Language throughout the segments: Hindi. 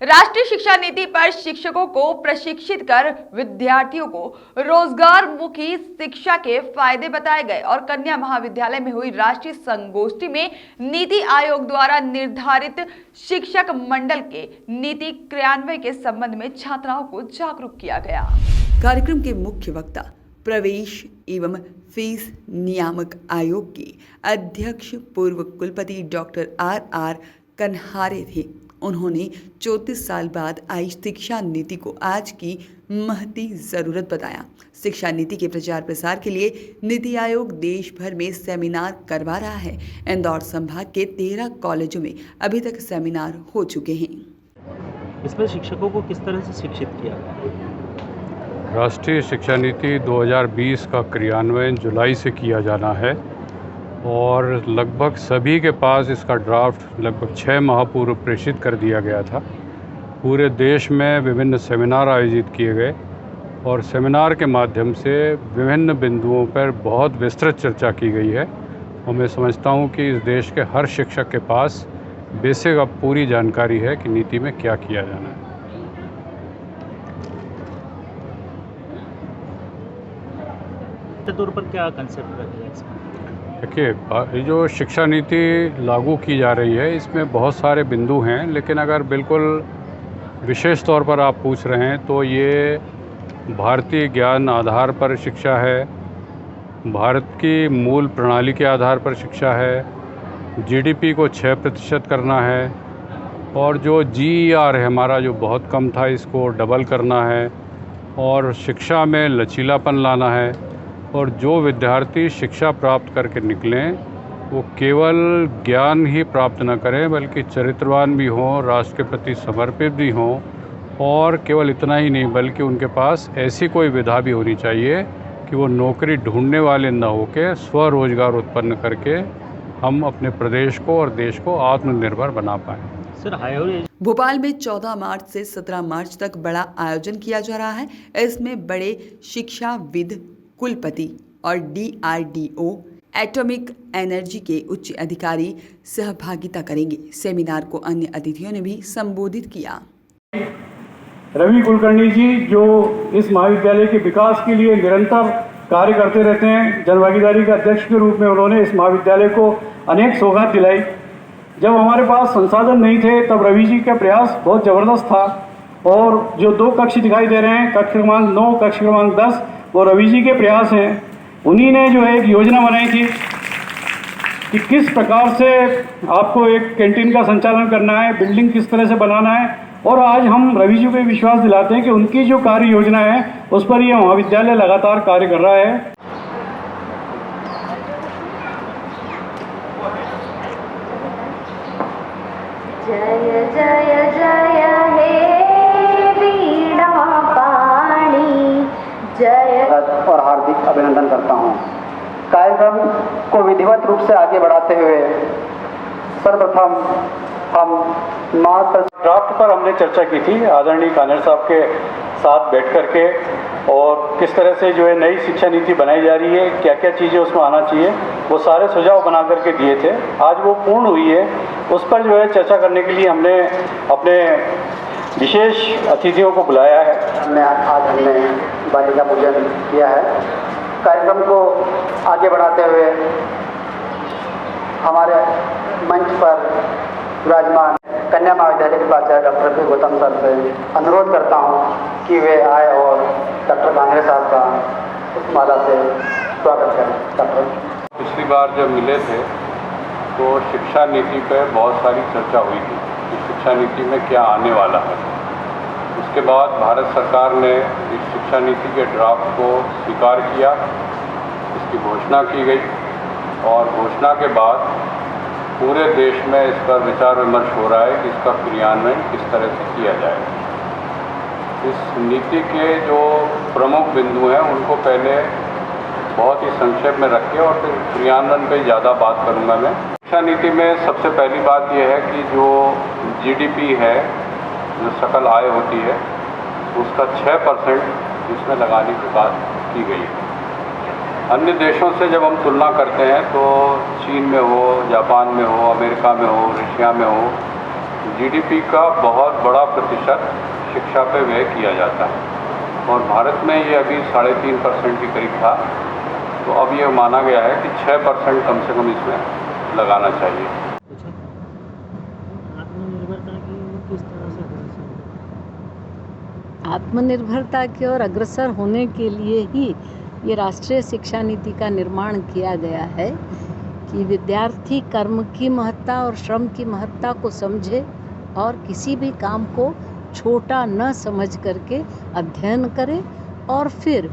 राष्ट्रीय शिक्षा नीति पर शिक्षकों को प्रशिक्षित कर विद्यार्थियों को रोजगारमुखी शिक्षा के फायदे बताए गए और कन्या महाविद्यालय में हुई राष्ट्रीय संगोष्ठी में नीति आयोग द्वारा निर्धारित शिक्षक मंडल के नीति क्रियान्वयन के संबंध में छात्राओं को जागरूक किया गया। कार्यक्रम के मुख्य वक्ता प्रवेश एवं फीस नियामक आयोग के अध्यक्ष पूर्व कुलपति डॉक्टर आर कन्हारे थे। उन्होंने 34 साल बाद आई शिक्षा नीति को आज की महती ज़रूरत बताया। शिक्षा नीति के प्रचार प्रसार के लिए नीति आयोग देश भर में सेमिनार करवा रहा है। इंदौर संभाग के 13 कॉलेजों में अभी तक सेमिनार हो चुके हैं। इसमें शिक्षकों को किस तरह से शिक्षित किया? राष्ट्रीय शिक्षा नीति 2020 का क्रियान्वयन जुलाई से किया जाना है और लगभग सभी के पास इसका ड्राफ्ट लगभग 6 माह पूर्व प्रेषित कर दिया गया था। पूरे देश में विभिन्न सेमिनार आयोजित किए गए और सेमिनार के माध्यम से विभिन्न बिंदुओं पर बहुत विस्तृत चर्चा की गई है और मैं समझता हूँ कि इस देश के हर शिक्षक के पास बेसिक अब पूरी जानकारी है कि नीति में क्या किया जाना है। तौर पर क्या कंसेप्ट रखा है? देखिए, ये जो शिक्षा नीति लागू की जा रही है इसमें बहुत सारे बिंदु हैं, लेकिन अगर बिल्कुल विशेष तौर पर आप पूछ रहे हैं तो ये भारतीय ज्ञान आधार पर शिक्षा है, भारत की मूल प्रणाली के आधार पर शिक्षा है, जीडीपी को 6% करना है और जो जीईआर है हमारा जो बहुत कम था इसको डबल करना है और शिक्षा में लचीलापन लाना है और जो विद्यार्थी शिक्षा प्राप्त करके निकलें वो केवल ज्ञान ही प्राप्त न करें बल्कि चरित्रवान भी हों, राष्ट्र के प्रति समर्पित भी हों और केवल इतना ही नहीं बल्कि उनके पास ऐसी कोई विधा भी होनी चाहिए कि वो नौकरी ढूंढने वाले न होकर स्वरोजगार उत्पन्न करके हम अपने प्रदेश को और देश को आत्मनिर्भर बना पाएँ। भोपाल में 14 मार्च से 17 मार्च तक बड़ा आयोजन किया जा रहा है। इसमें बड़े शिक्षाविद, कुलपति और DRDO एटॉमिक एनर्जी के उच्च अधिकारी सहभागिता करेंगे। सेमिनार को अन्य अतिथियों ने भी संबोधित किया। रवि कुलकर्णी जी जो इस महाविद्यालय के विकास के लिए निरंतर कार्य करते रहते हैं, जनभागीदारी के अध्यक्ष के रूप में उन्होंने इस महाविद्यालय को अनेक सौगात दिलाई। जब हमारे पास संसाधन नहीं थे तब रवि जी का प्रयास बहुत ज़बरदस्त था और जो 2 कक्ष दिखाई दे रहे हैं, कक्ष क्रमांक 9, कक्ष क्रमांक 10, वो रवि जी के प्रयास हैं। उन्हीं ने जो है एक योजना बनाई थी कि किस प्रकार से आपको एक कैंटीन का संचालन करना है, बिल्डिंग किस तरह से बनाना है और आज हम रवि जी को विश्वास दिलाते हैं कि उनकी जो कार्य योजना है उस पर यह महाविद्यालय लगातार कार्य कर रहा है। जय जय जय हे वीणा पाणी जय और हार्दिक अभिनंदन करता हूँ। कार्यक्रम को विधिवत रूप से आगे बढ़ाते हुए सर्वप्रथम हम ड्राफ्ट पर हमने चर्चा की थी आदरणीय कानड़ साहब के साथ बैठ करके और किस तरह से जो है नई शिक्षा नीति बनाई जा रही है, क्या क्या चीज़ें उसमें आना चाहिए, वो सारे सुझाव बना करके दिए थे। आज वो पूर्ण हुई है, उस पर जो है चर्चा करने के लिए हमने अपने विशेष अतिथियों को बुलाया है। आज हमने बालिका पूजन किया है। कार्यक्रम को आगे बढ़ाते हुए हमारे मंच पर विराजमान कन्या महाविद्यालय के प्राचार्य डॉक्टर पी गौतम सर से अनुरोध करता हूं कि वे आए और डॉक्टर कांगरे साहब का माला से स्वागत करें। डॉक्टर, पिछली बार जब मिले थे तो शिक्षा नीति पर बहुत सारी चर्चा हुई थी कि शिक्षा नीति में क्या आने वाला है। उसके बाद भारत सरकार ने इस शिक्षा नीति के ड्राफ्ट को स्वीकार किया, इसकी घोषणा की गई और घोषणा के बाद पूरे देश में इस पर विचार विमर्श हो रहा है कि इसका क्रियान्वयन किस तरह से किया जाए। इस नीति के जो प्रमुख बिंदु हैं उनको पहले बहुत ही संक्षेप में रख के और फिर क्रियान्वयन पे ज़्यादा बात करूँगा मैं। शिक्षा नीति में सबसे पहली बात यह है कि जो GDP है, जो सकल आय होती है, उसका 6% इसमें लगाने की बात की गई है। अन्य देशों से जब हम तुलना करते हैं तो चीन में हो, जापान में हो, अमेरिका में हो, रशिया में हो, जीडीपी का बहुत बड़ा प्रतिशत शिक्षा पे व्यय किया जाता है और भारत में ये अभी 3.5% के करीब था। तो अब ये माना गया है कि 6% कम से कम इसमें लगाना चाहिए। अच्छा, आत्मनिर्भरता की किस तरह से अग्रसर हो? आत्मनिर्भरता की ओर अग्रसर होने के लिए ही ये राष्ट्रीय शिक्षा नीति का निर्माण किया गया है कि विद्यार्थी कर्म की महत्ता और श्रम की महत्ता को समझे और किसी भी काम को छोटा न समझ करके अध्ययन करे और फिर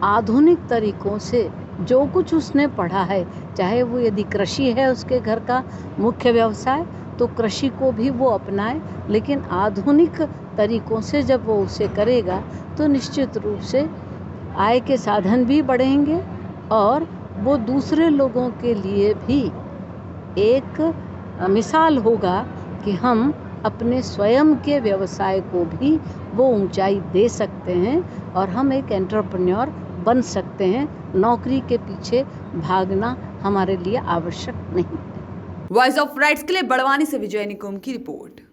आधुनिक तरीकों से जो कुछ उसने पढ़ा है, चाहे वो यदि कृषि है उसके घर का मुख्य व्यवसाय, तो कृषि को भी वो अपनाए, लेकिन आधुनिक तरीकों से जब वो उसे करेगा तो निश्चित रूप से आय के साधन भी बढ़ेंगे और वो दूसरे लोगों के लिए भी एक मिसाल होगा कि हम अपने स्वयं के व्यवसाय को भी वो ऊंचाई दे सकते हैं और हम एक एंटरप्रेन्योर बन सकते हैं। नौकरी के पीछे भागना हमारे लिए आवश्यक नहीं। वॉइस ऑफ राइट्स के लिए बड़वानी से विजय निकुम की रिपोर्ट।